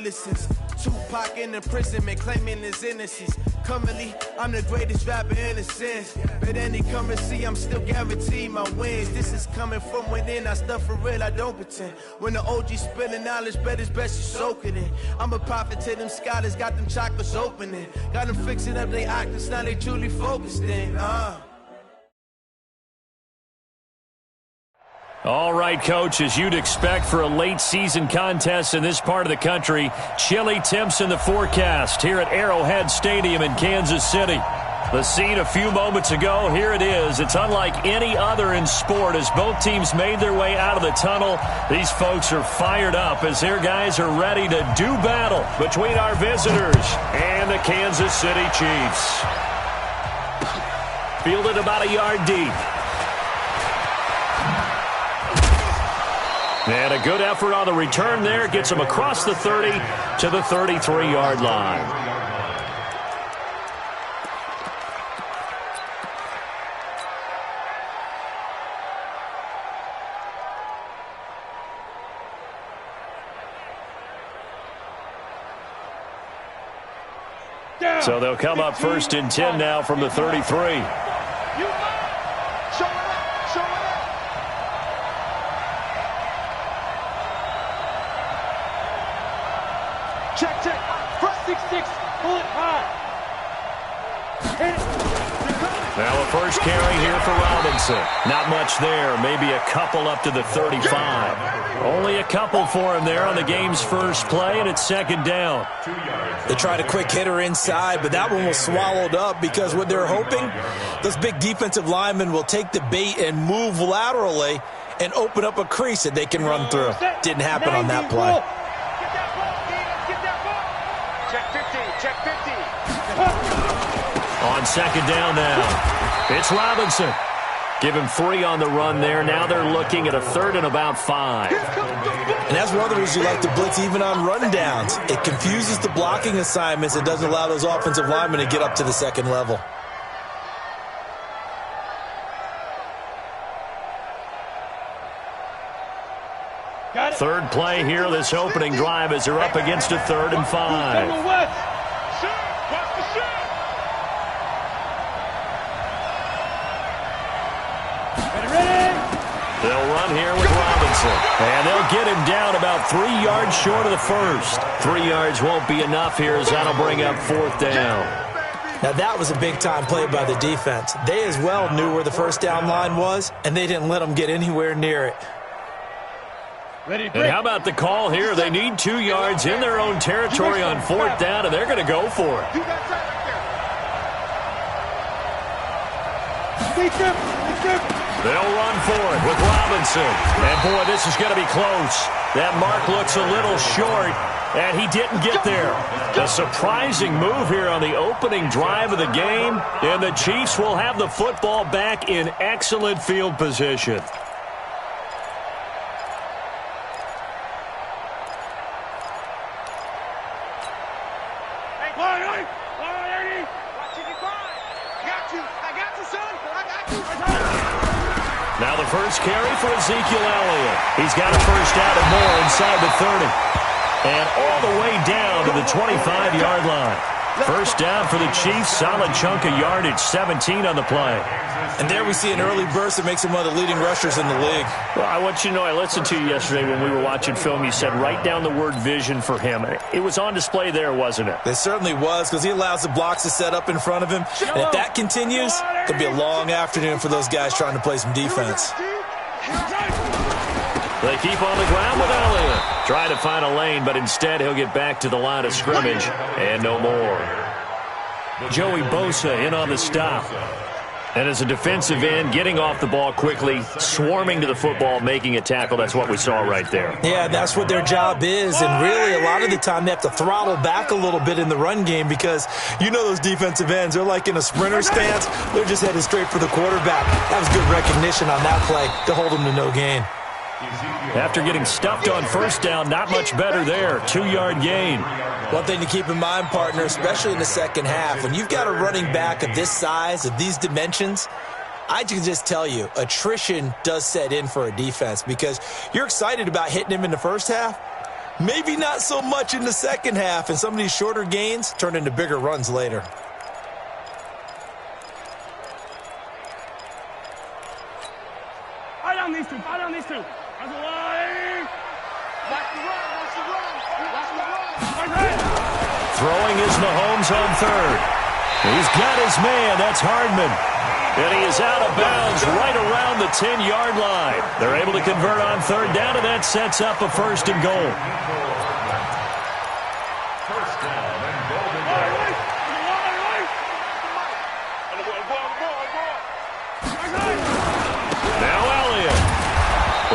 realest since Tupac in imprisonment, claiming his innocence. Currently, I'm the greatest rapper in a sense. But any currency, I'm still guaranteed my wins. This is coming from within, I stuff for real, I don't pretend. When the OG spilling knowledge, bet it's best you soak it in. I'm a prophet to them scholars, got them chakras opening. Got them fixing up they actors, now they truly focused in. All right, Coach, as you'd expect for a late-season contest in this part of the country, chilly temps in the forecast here at Arrowhead Stadium in Kansas City. The scene a few moments ago, here it is. It's unlike any other in sport as both teams made their way out of the tunnel. These folks are fired up as their guys are ready to do battle between our visitors and the Kansas City Chiefs. Fielded about a yard deep. And a good effort on the return there. Gets him across the 30 to the 33-yard line. So they'll come up 1st and 10 now from the 33. Check. Front 6-6. Pull it high. Hit it. Now a first carry here for Robinson. Not much there. Maybe a couple up to the 35. Only a couple for him there on the game's first play, and it's 2nd down. They tried a quick hitter inside, but that one was swallowed up because what they're hoping, those big defensive linemen will take the bait and move laterally and open up a crease that they can run through. Didn't happen on that play. Check 50. On 2nd down now, it's Robinson. Give him 3 on the run there. Now they're looking at a 3rd and about 5. And that's one of the reasons you like to blitz even on rundowns. It confuses the blocking assignments. It doesn't allow those offensive linemen to get up to the 2nd level. Third play here, this opening drive, as they're up against a 3rd and 5. They'll run here with Robinson. And they'll get him down about 3 yards short of the first. 3 yards won't be enough here as that'll bring up 4th down. Now that was a big-time play by the defense. They as well knew where the first down line was, and they didn't let them get anywhere near it. And how about the call here? They need 2 yards in their own territory on 4th down, and they're going to go for it. They'll run for it with Robinson. And, boy, this is going to be close. That mark looks a little short, and he didn't get there. A surprising move here on the opening drive of the game, and the Chiefs will have the football back in excellent field position. Now the first carry for Ezekiel Elliott. He's got a first down and more inside the 30. And all the way down to the 25-yard line. First down for the Chiefs. Solid chunk of yardage, 17 on the play. And there we see an early burst that makes him one of the leading rushers in the league. Well, I want you to know, I listened to you yesterday when we were watching film. You said write down the word vision for him. It was on display there, wasn't it? It certainly was, because he allows the blocks to set up in front of him. And if that continues, it'll be a long afternoon for those guys trying to play some defense. They keep on the ground with Elliott. Try to find a lane, but instead he'll get back to the line of scrimmage and no more. Joey Bosa in on the stop. And as a defensive end, getting off the ball quickly, swarming to the football, making a tackle, that's what we saw right there. Yeah, that's what their job is. And really, a lot of the time, they have to throttle back a little bit in the run game because you know those defensive ends, they're like in a sprinter stance. They're just headed straight for the quarterback. That was good recognition on that play to hold them to no gain. After getting stuffed on first down, not much better there. 2-yard gain. One thing to keep in mind, partner, especially in the second half, when you've got a running back of this size, of these dimensions, I can just tell you, attrition does set in for a defense because you're excited about hitting him in the first half. Maybe not so much in the second half, and some of these shorter gains turn into bigger runs later. Fight on these two. Fight on these two. That's a line. Watch the run. Watch the run. Watch the run. Throwing is Mahomes on third. He's got his man. That's Hardman. And he is out of bounds right around the 10-yard line. They're able to convert on third down, and that sets up a first and goal. First down and goal. Now Elliott.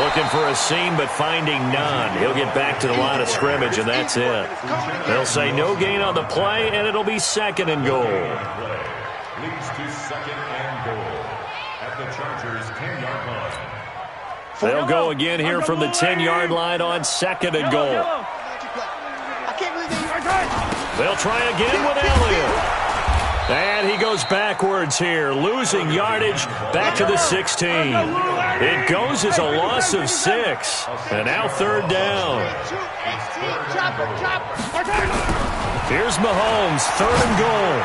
Looking for a seam, but finding none. He'll get back to the line of scrimmage, and that's it. They'll say no gain on the play, and it'll be second and goal. Leads to second and goal at the Chargers' 10-yard line. They'll go again here from the 10-yard line on second and goal. They'll try again with Elliott. And he goes backwards here, losing yardage back to the 16. It goes as a loss of 6. And now third down. Here's Mahomes, third and goal.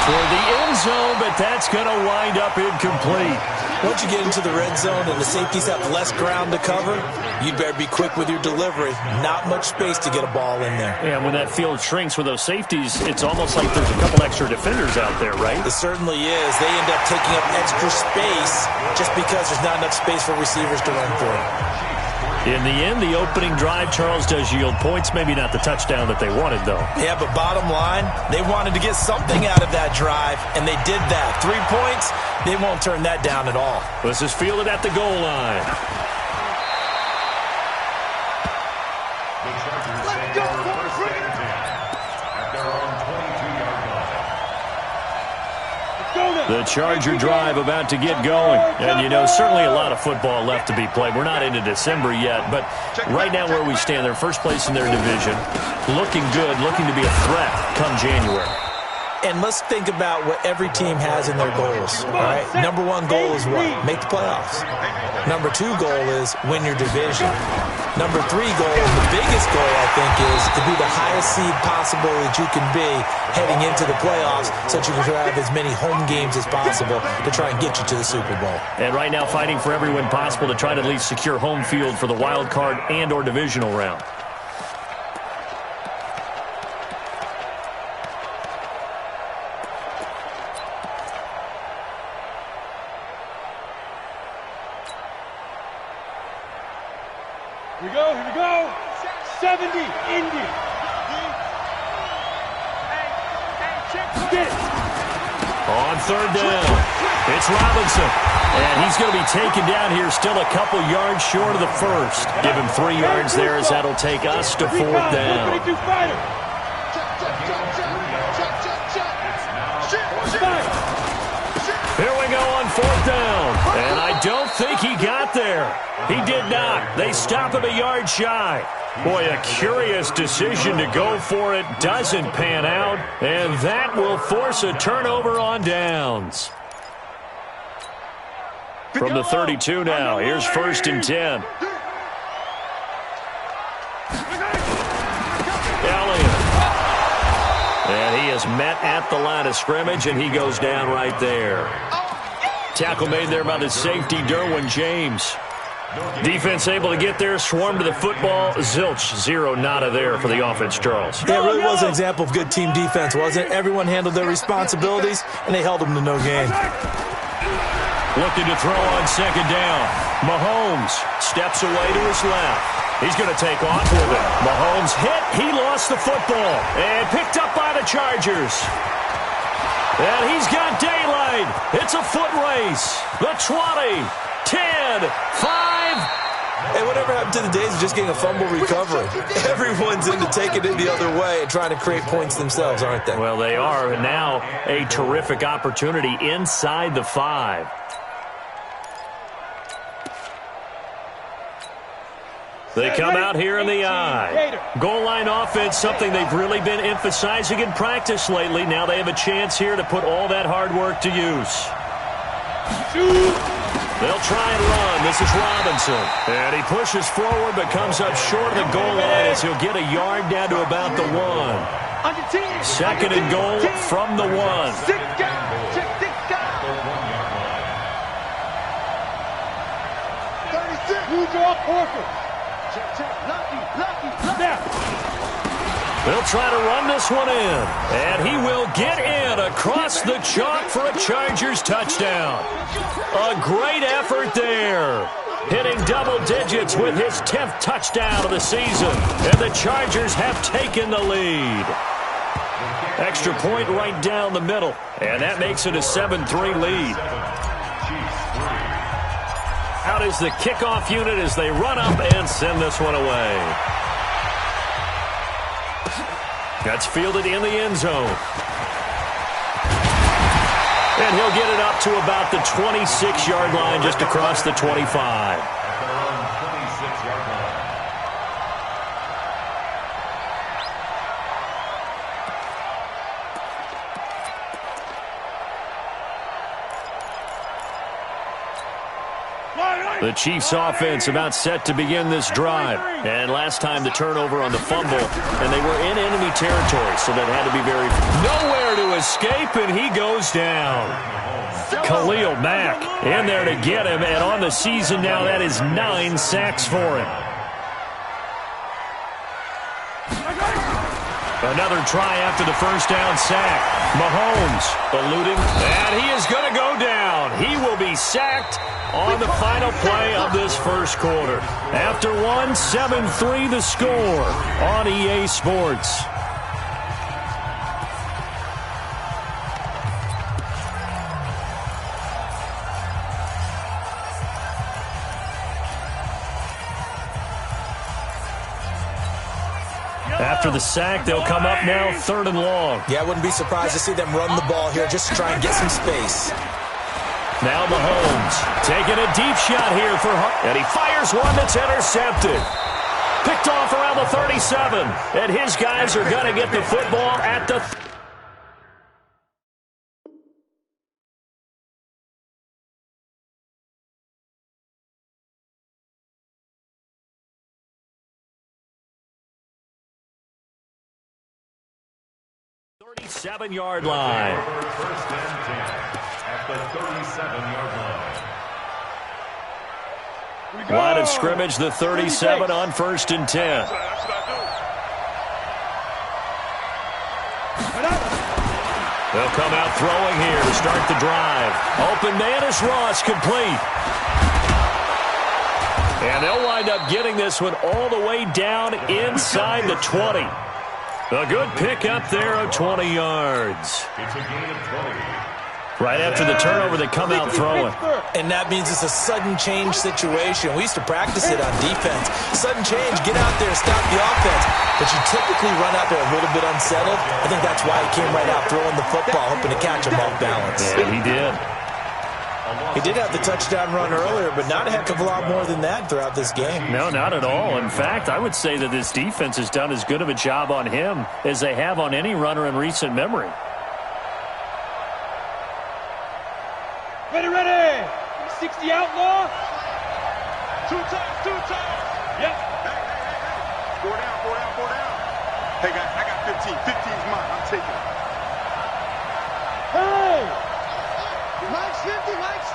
Toward the end zone, but that's going to wind up incomplete. Once you get into the red zone and the safeties have less ground to cover, you better be quick with your delivery. Not much space to get a ball in there. Yeah, when that field shrinks with those safeties, it's almost like there's a couple extra defenders out there, right? It certainly is. They end up taking up extra space just because there's not enough space for receivers to run through. In the end, the opening drive, Charles, does yield points. Maybe not the touchdown that they wanted, though. Yeah, but bottom line, they wanted to get something out of that drive, and they did that. 3 points, they won't turn that down at all. This is fielded at the goal line. The Chargers say first and 10 at their own 22-yard line. The Charger drive about to get going. And, you know, certainly a lot of football left to be played. We're not into December yet, but right now where we stand, they're first place in their division. Looking good, looking to be a threat come January. And let's think about what every team has in their goals, all right? Number 1 goal is what? Make the playoffs. Number 2 goal is win your division. Number 3 goal, the biggest goal, I think, is to be the highest seed possible that you can be heading into the playoffs so that you can have as many home games as possible to try and get you to the Super Bowl. And right now fighting for every win possible to try to at least secure home field for the wild card and or divisional round. Here we go. 70, Indy. Get it. On third down, it's Robinson. And he's going to be taken down here still a couple yards short of the first. Give him 3 yards there as that'll take us to fourth down. Here we go on fourth down. And I don't think he got there. He did not. They stop him a yard shy. Boy, a curious decision to go for it. Doesn't pan out. And that will force a turnover on downs. From the 32 now, here's first and 10. Elliott. And he is met at the line of scrimmage, and he goes down right there. Tackle made there by the safety, Derwin James. Defense able to get there, swarm to the football. Zilch, 0 nada there for the offense, Charles. Yeah, it really was an example of good team defense, wasn't it? Everyone handled their responsibilities, and they held them to no gain. Looking to throw on second down. Mahomes steps away to his left. He's going to take off with it. Mahomes hit. He lost the football. And picked up by the Chargers. And he's got daylight. It's a foot race. The 20, 10, 5. Hey, whatever happened to the days of just getting a fumble recovery? Everyone's into taking it the other way and trying to create points themselves, aren't they? Well, they are. And now a terrific opportunity inside the 5. They come out here in the eye. Goal line offense, something they've really been emphasizing in practice lately. Now they have a chance here to put all that hard work to use. They'll try and run. This is Robinson. And he pushes forward but comes up short of the goal line as he'll get a yard down to about the 1. Second and goal from the 1. Check 36. Who's off Horford? Check. Lucky. They'll try to run this one in. And he will get in across the chalk for a Chargers touchdown. A great effort there. Hitting double digits with his 10th touchdown of the season. And the Chargers have taken the lead. Extra point right down the middle. And that makes it a 7-3 lead. Out is the kickoff unit as they run up and send this one away. That's fielded in the end zone. And he'll get it up to about the 26-yard line, just across the 25. The Chiefs offense about set to begin this drive. And last time the turnover on the fumble, and they were in enemy territory, so that had to be very... Nowhere to escape, and he goes down. Khalil Mack in there to get him, and on the season now, that is 9 sacks for him. Another try after the first down sack. Mahomes eluding, and he is going to go down. He will be sacked on the final play of this first quarter. After 7-3 the score on EA Sports. After the sack, they'll come up now 3rd and long. Yeah, I wouldn't be surprised to see them run the ball here just to try and get some space. Now Mahomes taking a deep shot here for Hunt. And he fires one that's intercepted. Picked off around the 37. And his guys are going to get the football at the... ...37-yard line. First and 10 at the 37-yard line. Line of scrimmage, the 37 on 1st and 10. They'll come out throwing here to start the drive. Open man is Ross, complete. And they'll wind up getting this one all the way down inside the 20. A good pick up there of 20 yards. It's a gain of 20. Right after the turnover, they come out throwing. And that means it's a sudden change situation. We used to practice it on defense. Sudden change, get out there, stop the offense. But you typically run out there a little bit unsettled. I think that's why he came right out throwing the football, hoping to catch him off balance. Yeah, he did. He did have the touchdown run earlier, but not a heck of a lot more than that throughout this game. No, not at all. In fact, I would say that this defense has done as good of a job on him as they have on any runner in recent memory. Ready. 60 outlaw. Two times. Yep. Hey. 4 down. Hey, guys, I got 15. 15 is mine. I'm taking it. Hey. Mike's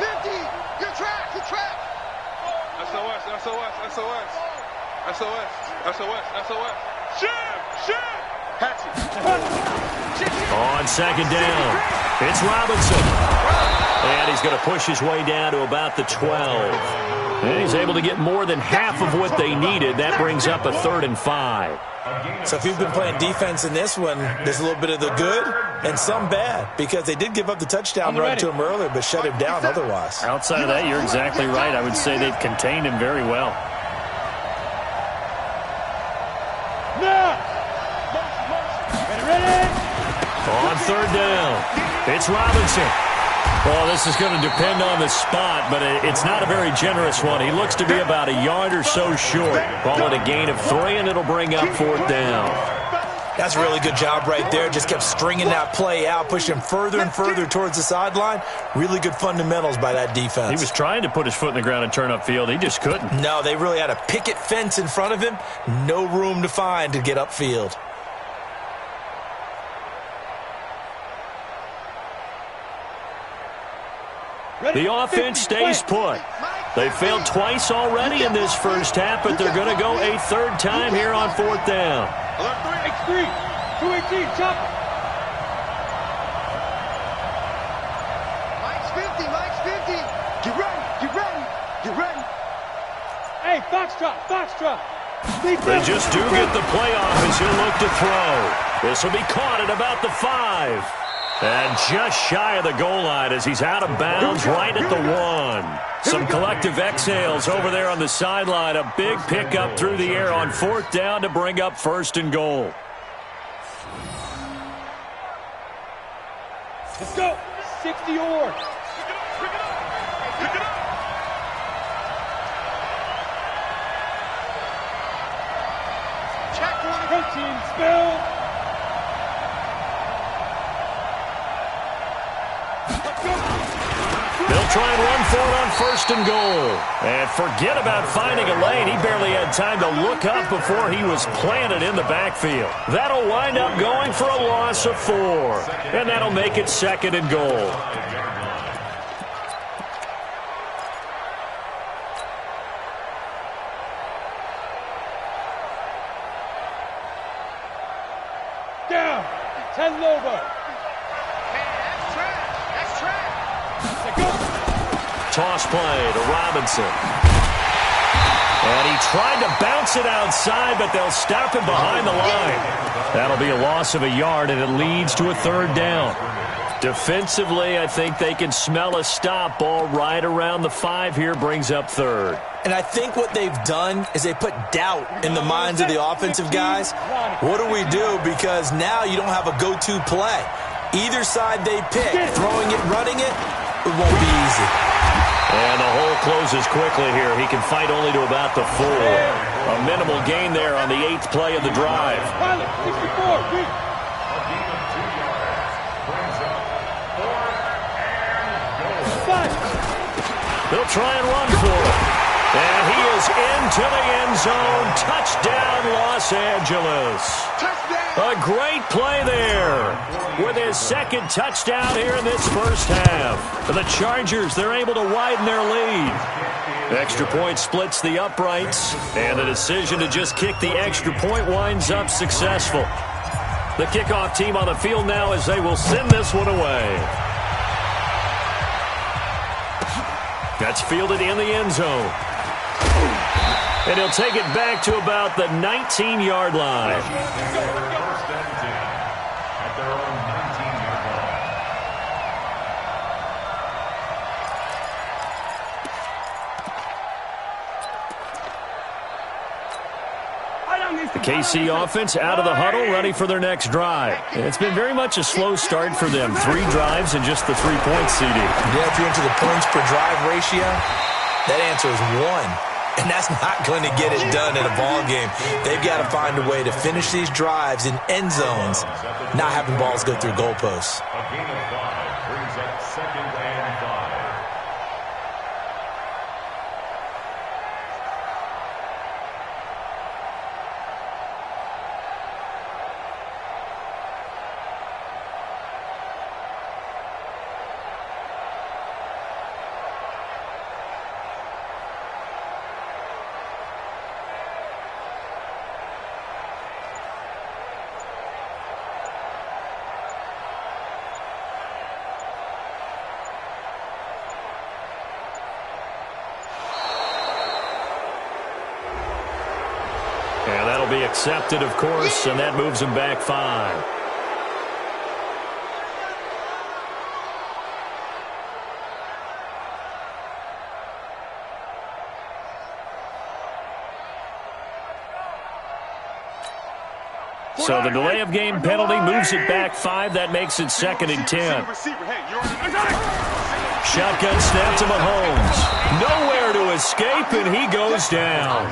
50. Your track. SOS. Shit. On 2nd down, it's Robinson. And he's going to push his way down to about the 12. And he's able to get more than half of what they needed. That brings up a 3rd and 5. So if you've been playing defense in this one, there's a little bit of the good and some bad, because they did give up the touchdown run to him earlier, but shut him down otherwise. Outside of that, you're exactly right. I would say they've contained him very well. Ready. On 3rd down, it's Robinson. Well, this is going to depend on the spot, but it's not a very generous one. He looks to be about a yard or so short. Call it a gain of 3, and it'll bring up 4th down. That's a really good job right there. Just kept stringing that play out, pushing further and further towards the sideline. Really good fundamentals by that defense. He was trying to put his foot in the ground and turn upfield. He just couldn't. No, they really had a picket fence in front of him. No room to find to get upfield. The offense stays put. They failed twice already in this first half, but they're going to go a third time here on fourth down. X3, 218, chop. Mike's 50, Mike's 50. Get ready, get ready, get ready. Hey, Foxtrot. They just do get the play off as he'll look to throw. This will be caught at about the 5. And just shy of the goal line as he's out of bounds right at the 1. Some collective exhales over there on the sideline. A big pickup through the air on fourth down to bring up first and goal. Let's go. 60 or. Check one. Protein spill. They'll try and run for it on first and goal. And forget about finding a lane. He barely had time to look up before he was planted in the backfield. That'll wind up going for a loss of 4. And that'll make it second and goal. Down. 10 Lobo. Toss play to Robinson. And he tried to bounce it outside, but they'll stop him behind the line. That'll be a loss of a yard, and it leads to a third down. Defensively, I think they can smell a stop. Ball right around the 5 here brings up third. And I think what they've done is they put doubt in the minds of the offensive guys. What do we do? Because now you don't have a go-to play. Either side they pick, throwing it, running it, it won't be easy. And the hole closes quickly here. He can fight only to about the 4. A minimal gain there on the 8th play of the drive. Pilot, 64, beat. They'll try and run for it. And he is into the end zone. Touchdown, Los Angeles. A great play there with his second touchdown here in this first half. For the Chargers, they're able to widen their lead. Extra point splits the uprights, and the decision to just kick the extra point winds up successful. The kickoff team on the field now as they will send this one away. That's fielded in the end zone. And he'll take it back to about the 19-yard line. First and 10 at their own 19-yard line. The KC offense out of the huddle, ready for their next drive. It's been very much a slow start for them. 3 drives and just the 3 points, CD. Yeah, if you're into the points per drive ratio, that answer is 1. And that's not going to get it done in a ball game. They've got to find a way to finish these drives in end zones, not having balls go through goalposts. A gain of 5 brings up second and 5. And that'll be accepted, of course, and that moves him back 5. So the delay of game penalty moves it back 5. That makes it second and 10. Shotgun snap to Mahomes. Nowhere to escape, and he goes down.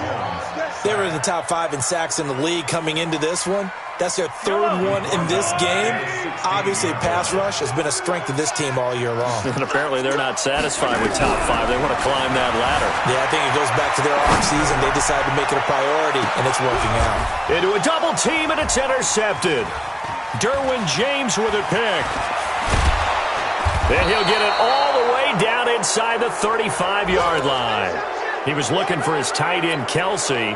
They were in the top 5 in sacks in the league coming into this one. That's their third one in this game. Obviously, pass rush has been a strength of this team all year long. And apparently they're not satisfied with top 5. They want to climb that ladder. Yeah, I think it goes back to their offseason. They decided to make it a priority, and it's working out. Into a double team, and it's intercepted. Derwin James with a pick. And he'll get it all the way down inside the 35-yard line. He was looking for his tight end, Kelsey.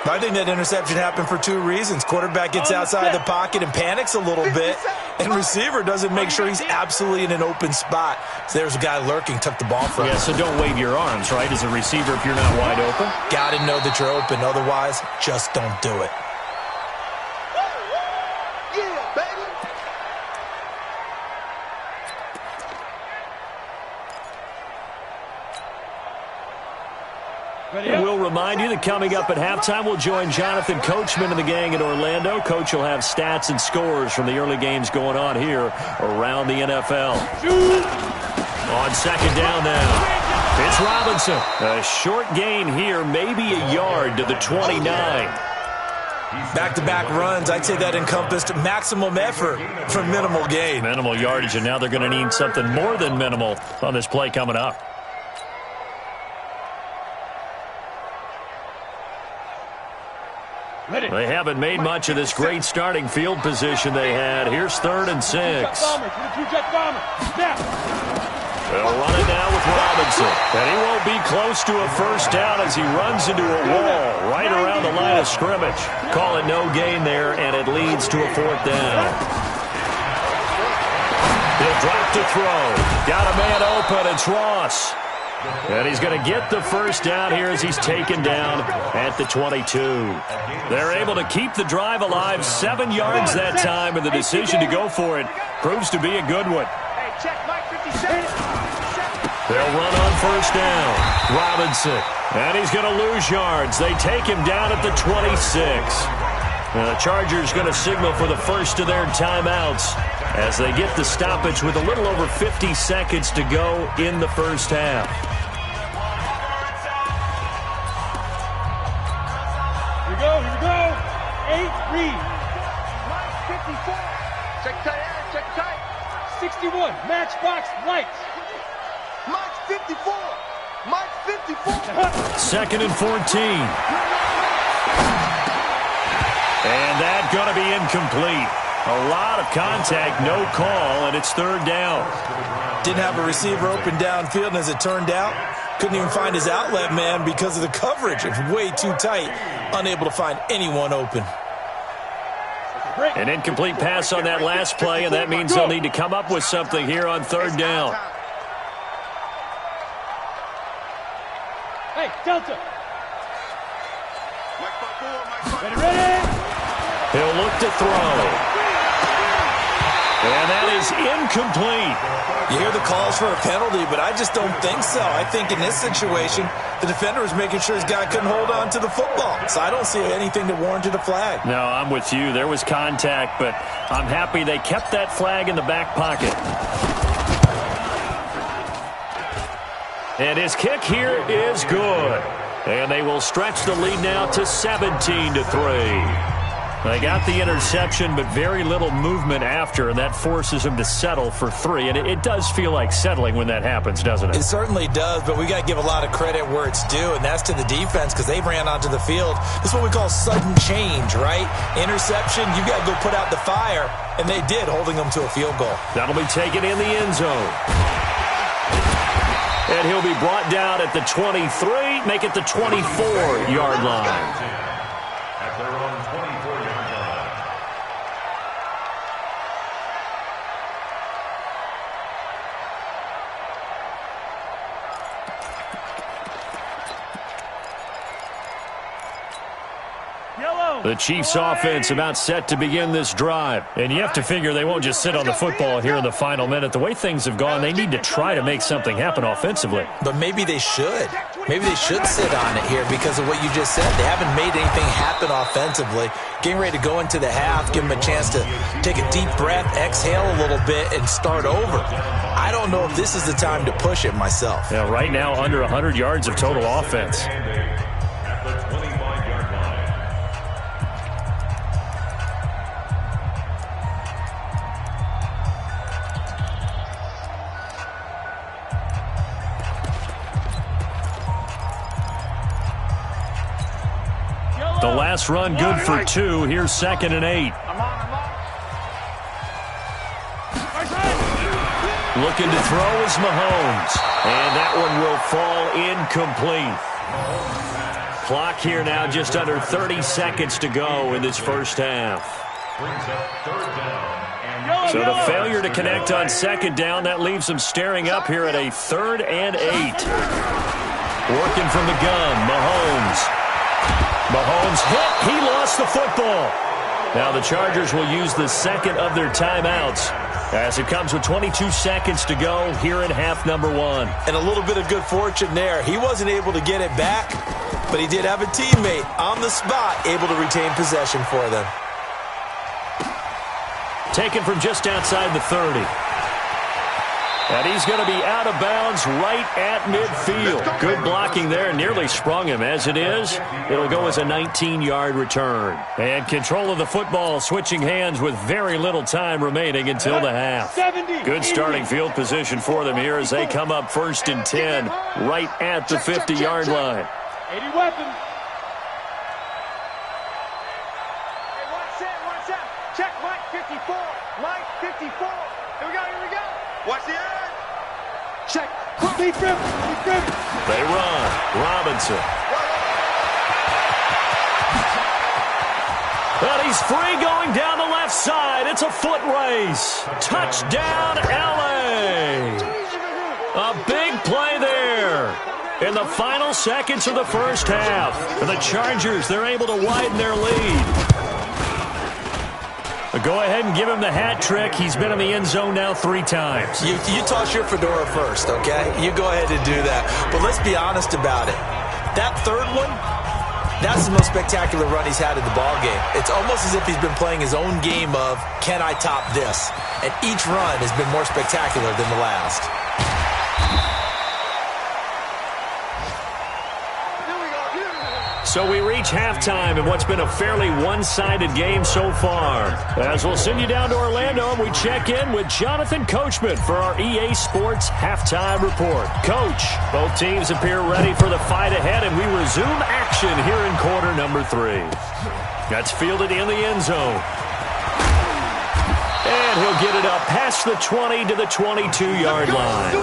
I think that interception happened for 2 reasons. Quarterback gets outside the pocket and panics a little bit, and receiver doesn't make sure he's absolutely in an open spot. So there's a guy lurking, took the ball from him. Yeah, so don't wave your arms, right, as a receiver if you're not wide open? Got to know that you're open. Otherwise, just don't do it. Yeah, baby. And we'll remind you that coming up at halftime, we'll join Jonathan Coachman and the gang in Orlando. Coach will have stats and scores from the early games going on here around the NFL. On second down now, it's Robinson. A short gain here, maybe a yard to the 29. Back-to-back runs, I'd say that encompassed maximum effort for minimal gain. Minimal yardage, and now they're going to need something more than minimal on this play coming up. They haven't made much of this great starting field position they had. Here's 3rd and 6. They'll run it now with Robinson. And he won't be close to a first down as he runs into a wall right around the line of scrimmage. Call it no gain there, and it leads to a 4th down. He'll drop to throw. Got a man open. It's Ross. And he's going to get the first down here as he's taken down at the 22. They're able to keep the drive alive, 7 yards that time, and the decision to go for it proves to be a good one. They'll run on first down. Robinson, and he's going to lose yards. They take him down at the 26. And the Chargers going to signal for the first of their timeouts as they get the stoppage with a little over 50 seconds to go in the first half. Here we go. 8 read. Check tight, Aaron, check tight. 61, matchbox lights. Mike's 54. Mike's 54. 2nd and 14. And that's going to be incomplete. A lot of contact, no call, and it's 3rd down. Didn't have a receiver open downfield, and as it turned out, couldn't even find his outlet man because of the coverage. It was way too tight, unable to find anyone open. An incomplete pass on that last play, and that means they'll need to come up with something here on 3rd down. Hey, Delta. Ready. He'll look to throw. And that is incomplete. You hear the calls for a penalty, but I just don't think so. I think in this situation, the defender was making sure his guy couldn't hold on to the football. So I don't see anything that warranted a flag. No, I'm with you. There was contact, but I'm happy they kept that flag in the back pocket. And his kick here is good. And they will stretch the lead now to 17-3. They got the interception, but very little movement after, and that forces them to settle for 3. And it does feel like settling when that happens, doesn't it? It certainly does, but we got to give a lot of credit where it's due, and that's to the defense because they ran onto the field. This is what we call sudden change, right? Interception, you got to go put out the fire, and they did, holding them to a field goal. That'll be taken in the end zone. And he'll be brought down at the 23, make it the 24-yard line. At their own 24-yard line. The Chiefs offense about set to begin this drive. And you have to figure they won't just sit on the football here in the final minute. The way things have gone, they need to try to make something happen offensively. But maybe they should. Maybe they should sit on it here because of what you just said. They haven't made anything happen offensively. Getting ready to go into the half, give them a chance to take a deep breath, exhale a little bit, and start over. I don't know if this is the time to push it myself. Yeah, right now, under 100 yards of total offense. At the 25-yard line. pass run good for 2. Here's 2nd and 8. Looking to throw is Mahomes. And that one will fall incomplete. Clock here now just under 30 seconds to go in this first half. So the failure to connect on 2nd down, that leaves them staring up here at a 3rd and 8. Working from the gun, Mahomes. Mahomes hit. He lost the football. Now the Chargers will use the 2nd of their timeouts as it comes with 22 seconds to go here in half number 1. And a little bit of good fortune there. He wasn't able to get it back, but he did have a teammate on the spot able to retain possession for them. Taken from just outside the 30. And he's going to be out of bounds right at midfield. Good blocking there. Nearly sprung him. As it is, it'll go as a 19-yard return. And control of the football switching hands with very little time remaining until the half. Good starting field position for them here as they come up 1st and 10 right at the 50-yard line. 80 weapons. Check Mike 54. Mike 54. Here we go. Watch the end. Check. Deep rip. They run. Robinson. But he's free going down the left side. It's a foot race. Touchdown, LA. A big play there in the final seconds of the first half. And the Chargers, they're able to widen their lead. Go ahead and give him the hat trick. He's been in the end zone now 3 times. You toss your fedora first, okay? You go ahead and do that. But let's be honest about it. That 3rd one, that's the most spectacular run he's had in the ballgame. It's almost as if he's been playing his own game of, can I top this? And each run has been more spectacular than the last. So we reach halftime in what's been a fairly one-sided game so far. As we'll send you down to Orlando, and we check in with Jonathan Coachman for our EA Sports Halftime Report. Coach, both teams appear ready for the fight ahead, and we resume action here in quarter number 3. That's fielded in the end zone. And he'll get it up past the 20 to the 22-yard line.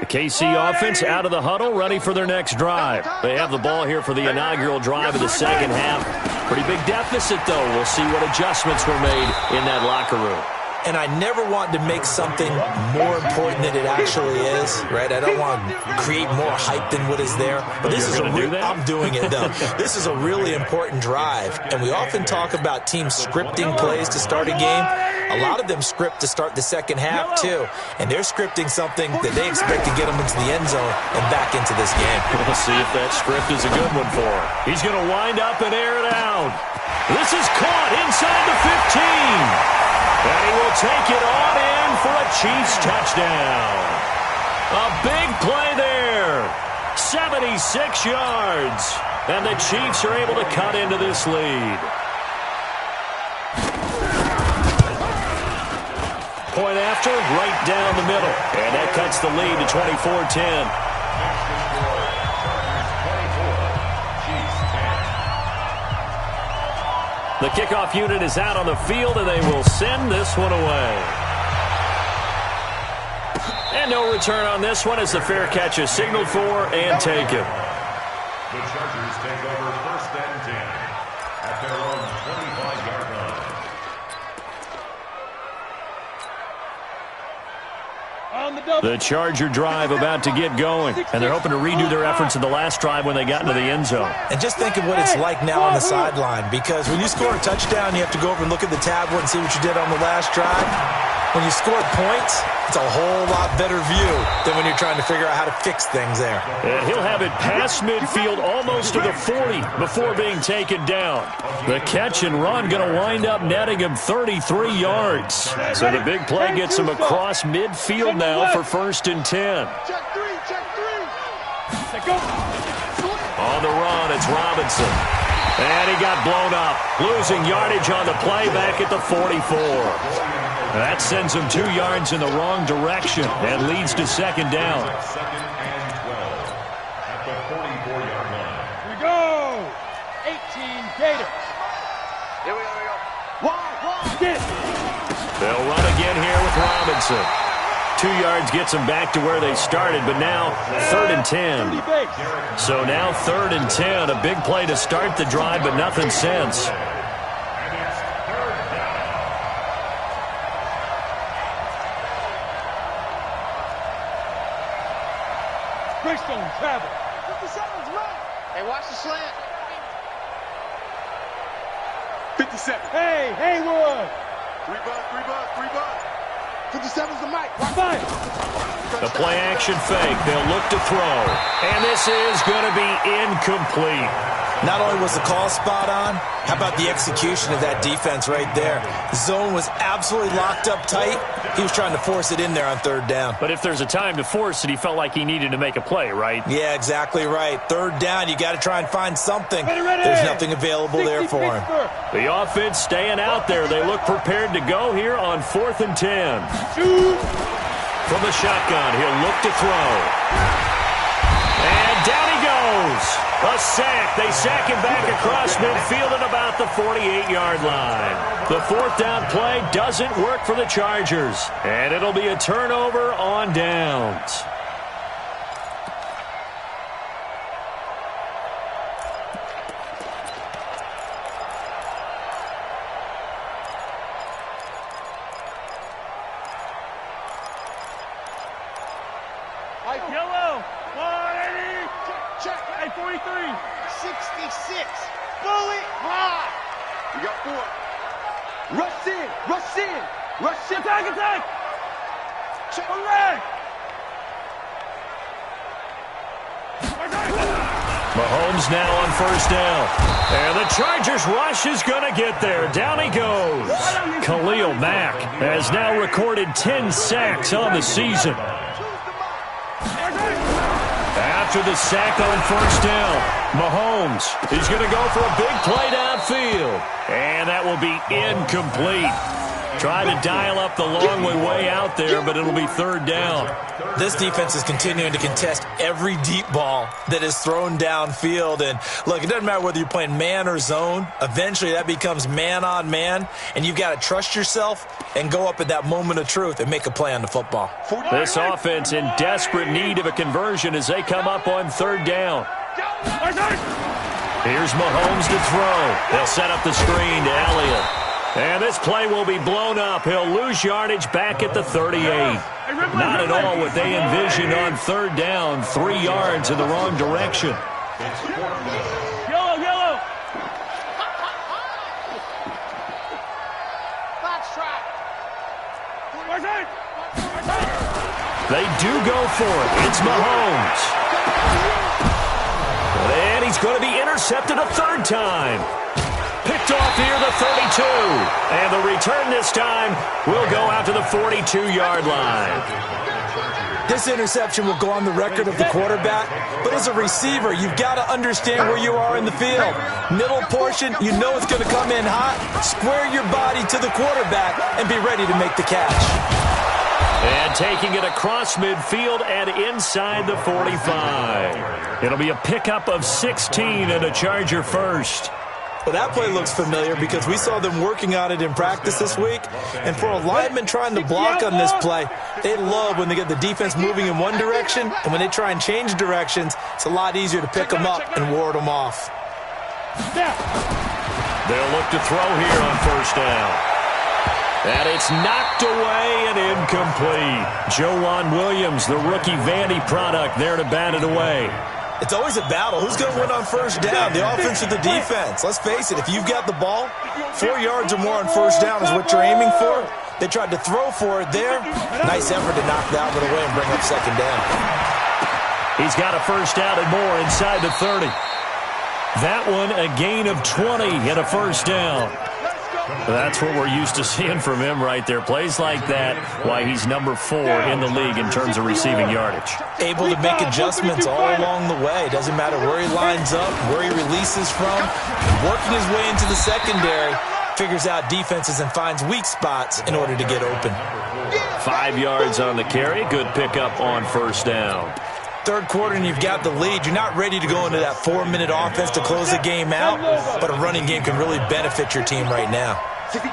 The KC offense out of the huddle, ready for their next drive. They have the ball here for the inaugural drive of the second half. Pretty big deficit, though. We'll see what adjustments were made in that locker room. And I never want to make something more important than it actually is, right? I don't want to create more hype than what is there. But this is I'm doing it, though. This is a really important drive. And we often talk about teams scripting plays to start a game. A lot of them script to start the second half, too. And they're scripting something that they expect to get them into the end zone and back into this game. We'll see if that script is a good one for him. He's going to wind up and air it out. This is caught inside the 15. And he will take it on in for a Chiefs touchdown. A big play there. 76 yards. And the Chiefs are able to cut into this lead. Point after, right down the middle. And that cuts the lead to 24-10. The kickoff unit is out on the field, and they will send this one away. And no return on this one as the fair catch is signaled for and taken. The Chargers take over 1st and 10 at their own 25-yard line. The Charger drive about to get going, and they're hoping to redo their efforts in the last drive when they got into the end zone. And just think of what it's like now on the sideline, because when you score a touchdown, you have to go over and look at the tablet and see what you did on the last drive. When you scored points, it's a whole lot better view than when you're trying to figure out how to fix things there. And he'll have it past midfield almost to the 40 before being taken down. The catch and run going to wind up netting him 33 yards. So the big play gets him across midfield now for 1st and 10. Check 3. On the run, it's Robinson. And he got blown up, losing yardage on the play back at the 44. That sends him 2 yards in the wrong direction and leads to second down. Second and 12 at the 44-yard line. Here we go. 18 Gators. Here we go. Get. They'll run again here with Robinson. 2 yards gets them back to where they started, but now 3rd and 10. So now 3rd and 10, a big play to start the drive, but nothing since. And it's 3rd down. Greystone travel. 57's right. Hey, watch the slant. 57. Hey, Haywood. 3 bucks. 57's the mic. Fire. The play action fake. They'll look to throw. And this is going to be incomplete. Not only was the call spot on, how about the execution of that defense right there? The zone was absolutely locked up tight. He was trying to force it in there on 3rd down. But if there's a time to force it, he felt like he needed to make a play, right? Yeah, exactly right. 3rd down, you got to try and find something. There's nothing available there for him. The offense staying out there. They look prepared to go here on 4th and 10. From the shotgun, he'll look to throw. And down he goes. A sack. They sack him back across midfield at about the 48-yard line. The 4th down play doesn't work for the Chargers. And it'll be a turnover on downs. Yellow. 180. Check. Hey, 43. 66. Bullet high. We got 4. Rush in. Attack. Check. One leg. Mahomes now on 1st down. And the Chargers rush is going to get there. Down he goes. Khalil Mack has now recorded 10 sacks on the season. After the sack on 1st down, Mahomes is going to go for a big play downfield. And that will be incomplete. Trying to dial up the long way out there, but it'll be 3rd down. This defense is continuing to contest every deep ball that is thrown downfield. And look, it doesn't matter whether you're playing man or zone. Eventually that becomes man on man, and you've got to trust yourself and go up at that moment of truth and make a play on the football. This offense in desperate need of a conversion as they come up on 3rd down. Here's Mahomes to throw. They'll set up the screen to Elliott. And this play will be blown up. He'll lose yardage back at the 38. Not at all what they envisioned on 3rd down. 3 yards in the wrong direction. Yellow. Box track. They do go for it. It's Mahomes. And he's going to be intercepted a 3rd time. Picked off near the 32. And the return this time will go out to the 42-yard line. This interception will go on the record of the quarterback, but as a receiver, you've got to understand where you are in the field. Middle portion, you know it's going to come in hot. Square your body to the quarterback and be ready to make the catch. And taking it across midfield and inside the 45. It'll be a pickup of 16 and a Charger first. Well, that play looks familiar because we saw them working on it in practice this week. And for a lineman trying to block on this play, they love when they get the defense moving in one direction. And when they try and change directions, it's a lot easier to pick them up and ward them off. They'll look to throw here on 1st down. And it's knocked away and incomplete. Joejuan Williams, the rookie Vandy product, there to bat it away. It's always a battle. Who's going to win on 1st down, the offense or the defense? Let's face it, if you've got the ball, 4 yards or more on 1st down is what you're aiming for. They tried to throw for it there. Nice effort to knock that one away and bring up 2nd down. He's got a 1st down and more inside the 30. That one a gain of 20 and a 1st down. That's what we're used to seeing from him right there. Plays like that, why he's number 4 in the league in terms of receiving yardage. Able to make adjustments all along the way. Doesn't matter where he lines up, where he releases from. Working his way into the secondary, figures out defenses and finds weak spots in order to get open. 5 yards on the carry. Good pickup on first down. Third quarter and you've got the lead. You're not ready to go into that 4-minute offense to close the game out, but a running game can really benefit your team right now. 65.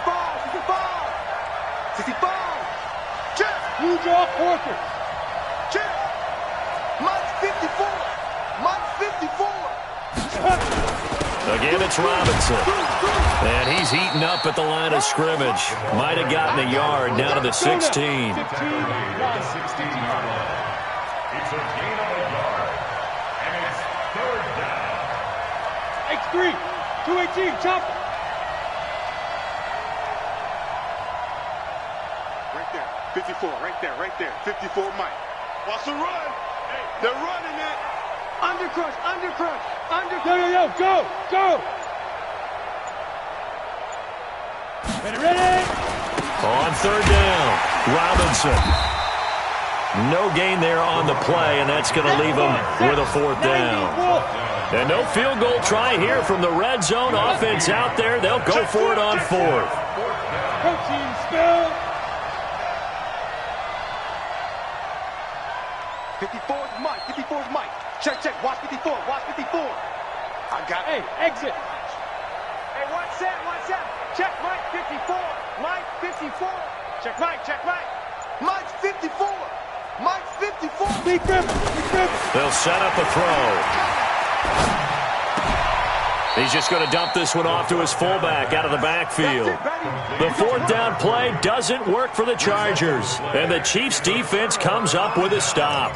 Check. You draw quarter. Check. Mike's 54. Again, it's Robinson. And he's heating up at the line of scrimmage. Might have gotten a yard down to the 16. 16-yard line. It's a gain of a yard. And it's third down. X3. 218. Chop. Right there. 54. Right there. 54 Mike. Watch the run. They're running it. Undercrush. Yo. Go. Ready. On third down, Robinson. No gain there on the play, and that's going to leave him with a fourth down. And no field goal try here from the red zone offense out there. They'll go for it on fourth. Coaching spill. 54's Mike. Check. Watch 54. I got it. Hey, exit. Hey, watch that. Check Mike 54. Check Mike. Mike's 54. Big grip. They'll set up a throw. He's just going to dump this one off to his fullback out of the backfield. The fourth down play doesn't work for the Chargers, and the Chiefs defense comes up with a stop.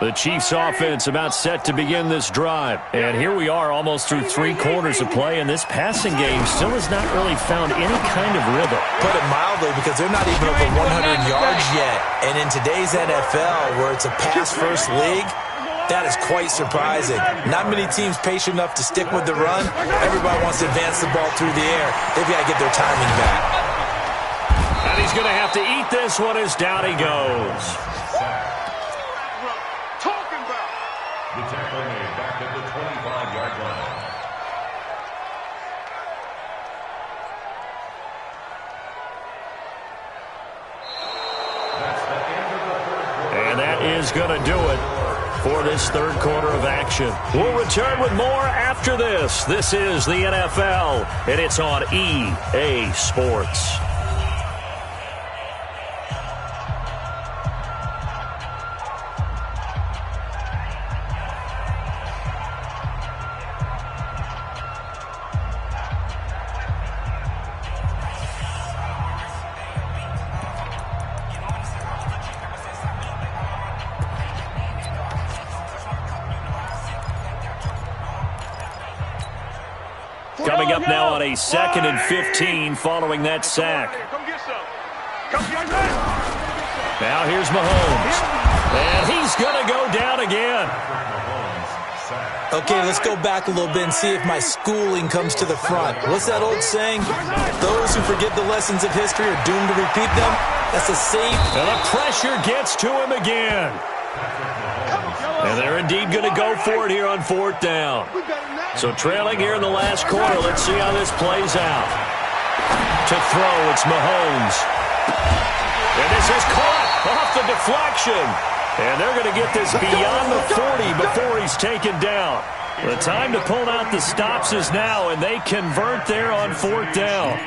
The Chiefs offense about set to begin this drive. And here we are almost through 3 quarters of play, and this passing game still has not really found any kind of rhythm. Put it mildly, because they're not even over 100 yards yet. And in today's NFL, where it's a pass-first league, that is quite surprising. Not many teams patient enough to stick with the run. Everybody wants to advance the ball through the air. They've got to get their timing back. And he's going to have to eat this one as down he goes. The tackle made back at the 25-yard line. That's the end of the third quarter. And that is going to do it for this third quarter of action. We'll return with more after this. This is the NFL, and it's on EA Sports. Coming up now on a 2nd and 15 following that sack. Come get some. Now here's Mahomes. And he's going to go down again. Okay, let's go back a little bit and see if my schooling comes to the front. What's that old saying? Those who forget the lessons of history are doomed to repeat them. That's a safe. And the pressure gets to him again. And they're indeed going to go for it here on fourth down. So trailing here in the last quarter, let's see how this plays out. To throw, it's Mahomes. And this is caught off the deflection. And they're going to get this beyond the 40 before he's taken down. The time to pull out the stops is now, and they convert there on fourth down.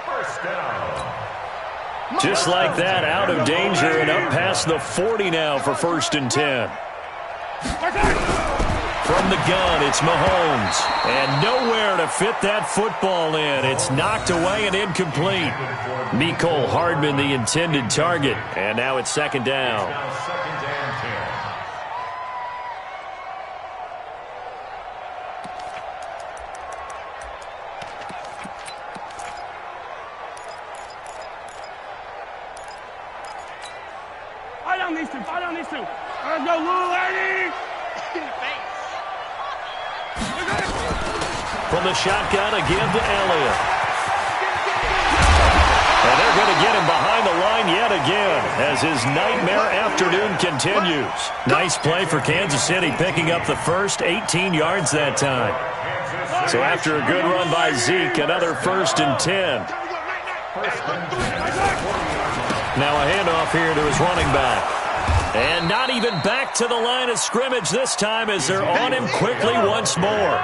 First down. Just like that, out of danger and up past the 40 now for 1st and 10. From the gun, it's Mahomes. And nowhere to fit that football in. It's knocked away and incomplete. Mecole Hardman, the intended target. And now it's 2nd down. Now 2nd and 10. Fight on these two. Let's go, little lady! From the shotgun again to Elliott. And they're going to get him behind the line yet again as his nightmare afternoon continues. Nice play for Kansas City, picking up the first 18 yards that time. So after a good run by Zeke, another 1st and 10. Now a handoff here to his running back. And not even back to the line of scrimmage this time as they're on him quickly once more.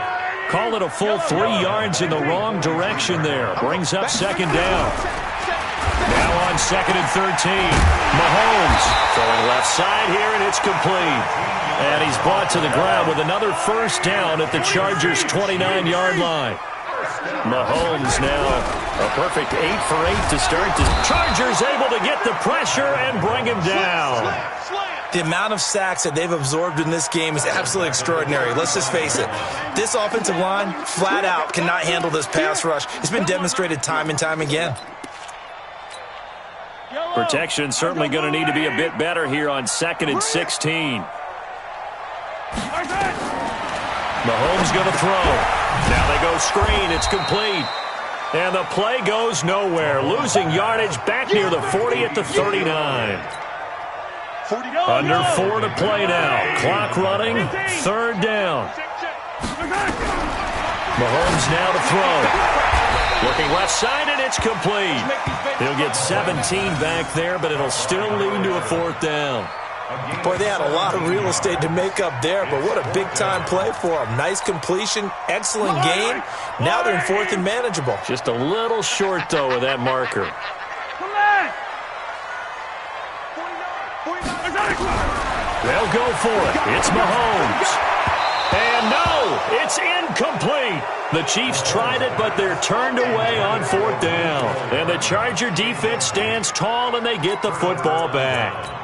Call it a full 3 yards in the wrong direction there. Brings up 2nd down. Now on 2nd and 13. Mahomes throwing left side here, and it's complete. And he's brought to the ground with another 1st down at the Chargers' 29-yard line. Mahomes now a perfect 8 for 8 to start. The Chargers able to get the pressure and bring him down. The amount of sacks that they've absorbed in this game is absolutely extraordinary. Let's just face it. This offensive line, flat out, cannot handle this pass rush. It's been demonstrated time and time again. Protection certainly going to need to be a bit better here on 2nd and 16. Mahomes going to throw. Now they go screen. It's complete. And the play goes nowhere. Losing yardage back near the 40 at the 39. Under 4 to play now. Clock running. 3rd down. Mahomes now to throw. Looking left side, and it's complete. He'll get 17 back there, but it'll still lead to a 4th down. Boy, they had a lot of real estate to make up there, but what a big-time play for them. Nice completion, excellent game. Now they're in 4th and manageable. Just a little short, though, of that marker. They'll go for it. It's Mahomes. And no, it's incomplete. The Chiefs tried it, but they're turned away on 4th down. And the Charger defense stands tall, and they get the football back.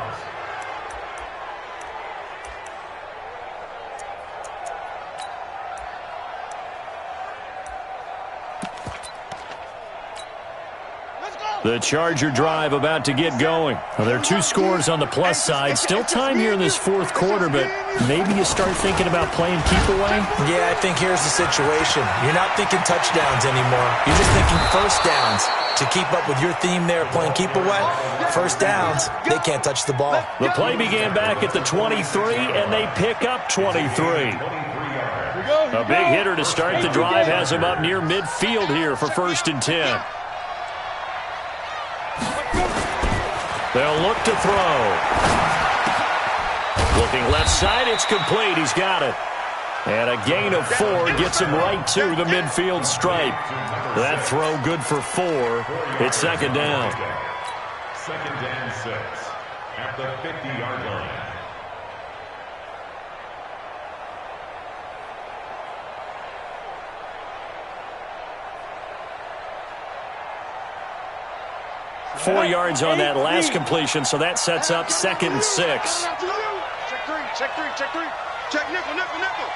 The Charger drive about to get going. Well, there are 2 scores on the plus side. Still time here in this 4th quarter, but maybe you start thinking about playing keep away? Yeah, I think here's the situation. You're not thinking touchdowns anymore. You're just thinking 1st downs. To keep up with your theme there, playing keep away, 1st downs, they can't touch the ball. The play began back at the 23, and they pick up 23. A big hitter to start the drive has him up near midfield here for 1st and 10. They'll look to throw. Looking left side, it's complete. He's got it. And a gain of 4 gets him right to the midfield stripe. That throw good for 4. It's 2nd down. 2nd and 6 at the 50-yard line. Four yards on that last completion, so that sets up 2nd and 6. Check 3, check 3, check 3. Check nickel, nickel, nickel.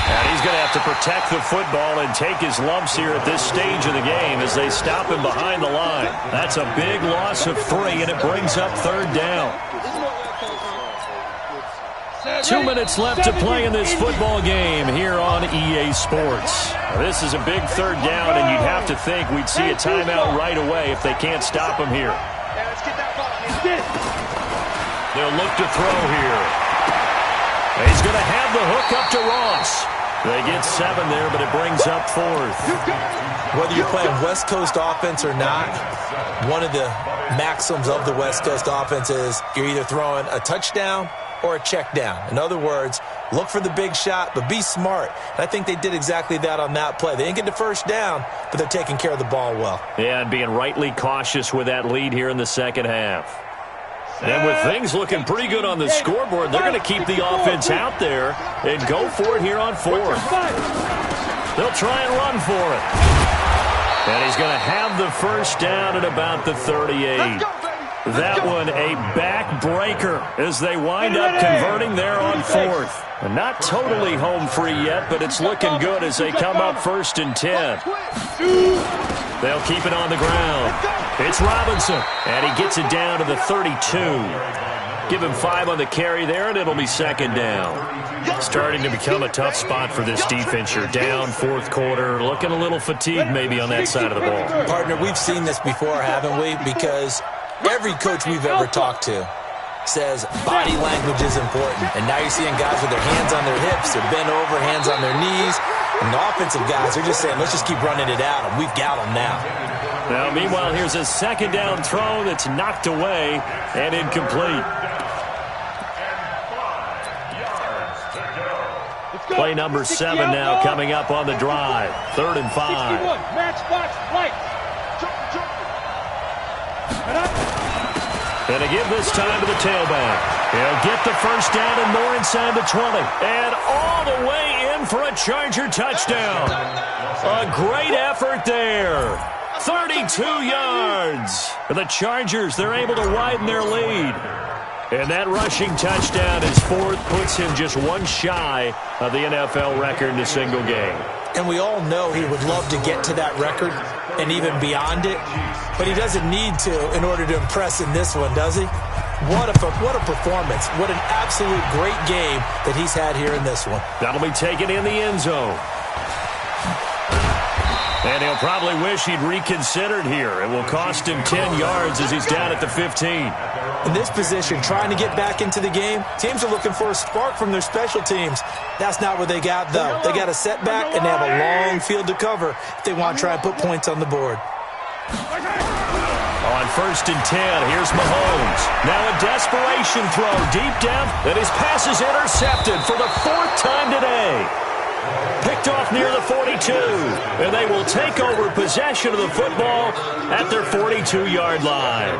And he's going to have to protect the football and take his lumps here at this stage of the game as they stop him behind the line. That's a big loss of 3, and it brings up 3rd down. 2 minutes left to play in this football game here on EA Sports. This is a big 3rd down, and you'd have to think we'd see a timeout right away if they can't stop him here. They'll look to throw here. He's going to have the hook up to Ross. They get 7 there, but it brings up 4th. Whether you're playing West Coast offense or not, one of the maxims of the West Coast offense is you're either throwing a touchdown or a check down. In other words, look for the big shot, but be smart. And I think they did exactly that on that play. They didn't get the 1st down, but they're taking care of the ball well. Yeah, and being rightly cautious with that lead here in the 2nd half. And with things looking pretty good on the scoreboard, they're going to keep the offense out there and go for it here on 4th. They'll try and run for it. And he's going to have the 1st down at about the 38. That one a backbreaker as they wind up converting there on 4th. And not totally home free yet, but it's looking good as they come up 1st and 10. They'll keep it on the ground. It's Robinson, and he gets it down to the 32. Give him 5 on the carry there, and it'll be second down. Starting to become a tough spot for this defense. You're down fourth quarter, looking a little fatigued maybe on that side of the ball. Partner, we've seen this before, haven't we? Because every coach we've ever talked to says body language is important. And now you're seeing guys with their hands on their hips, they're bent over, hands on their knees. And the offensive guys are just saying, let's just keep running it out, and we've got them now. Now, meanwhile, here's a second down throw that's knocked away and incomplete. Play number 7 now coming up on the drive. 3rd and 5. Matchbox light. And to give this time to the tailback. He'll get the first down and more inside the 20. And all the way in for a Charger touchdown. A great effort there. 32 yards. For the Chargers, they're able to widen their lead. And that rushing touchdown, his 4th, puts him just one shy of the NFL record in a single game. And we all know he would love to get to that record and even beyond it, but he doesn't need to in order to impress in this one, does he? What a performance. What an absolute great game that he's had here in this one. That'll be taken in the end zone. And he'll probably wish he'd reconsidered here. It will cost him 10 yards as he's down at the 15. In this position, trying to get back into the game, teams are looking for a spark from their special teams. That's not what they got, though. They got a setback, and they have a long field to cover if they want to try and put points on the board. On 1st and 10, here's Mahomes. Now a desperation throw deep down, and his pass is intercepted for the 4th time today. Picked off near the 42, and they will take over possession of the football at their 42-yard line.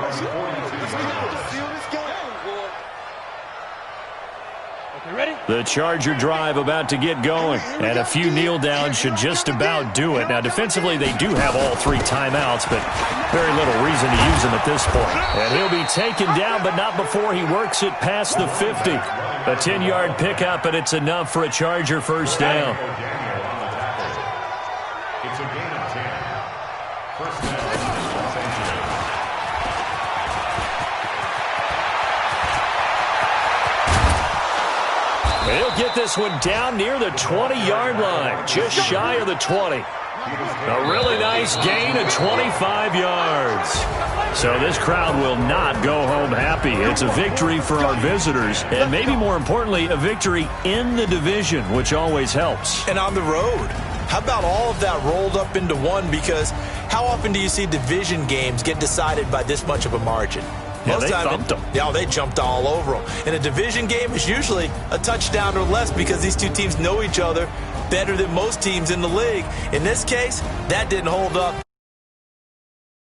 The Charger drive about to get going, and a few kneel downs should just about do it. Now, defensively, they do have all 3 timeouts, but very little reason to use them at this point. And he'll be taken down, but not before he works it past the 50. A 10-yard pickup, and it's enough for a Charger first down. It's a gain of 10. First down, Los Angeles. He'll get this one down near the 20-yard line, just shy of the 20. A really nice gain of 25 yards. So this crowd will not go home happy. It's a victory for our visitors, and maybe more importantly, a victory in the division, which always helps. And on the road. How about all of that rolled up into one? Because how often do you see division games get decided by this much of a margin? Yeah, they thumped them. Yeah, they jumped all over them. In a division game, it's usually a touchdown or less because these two teams know each other better than most teams in the league. In this case, that didn't hold up.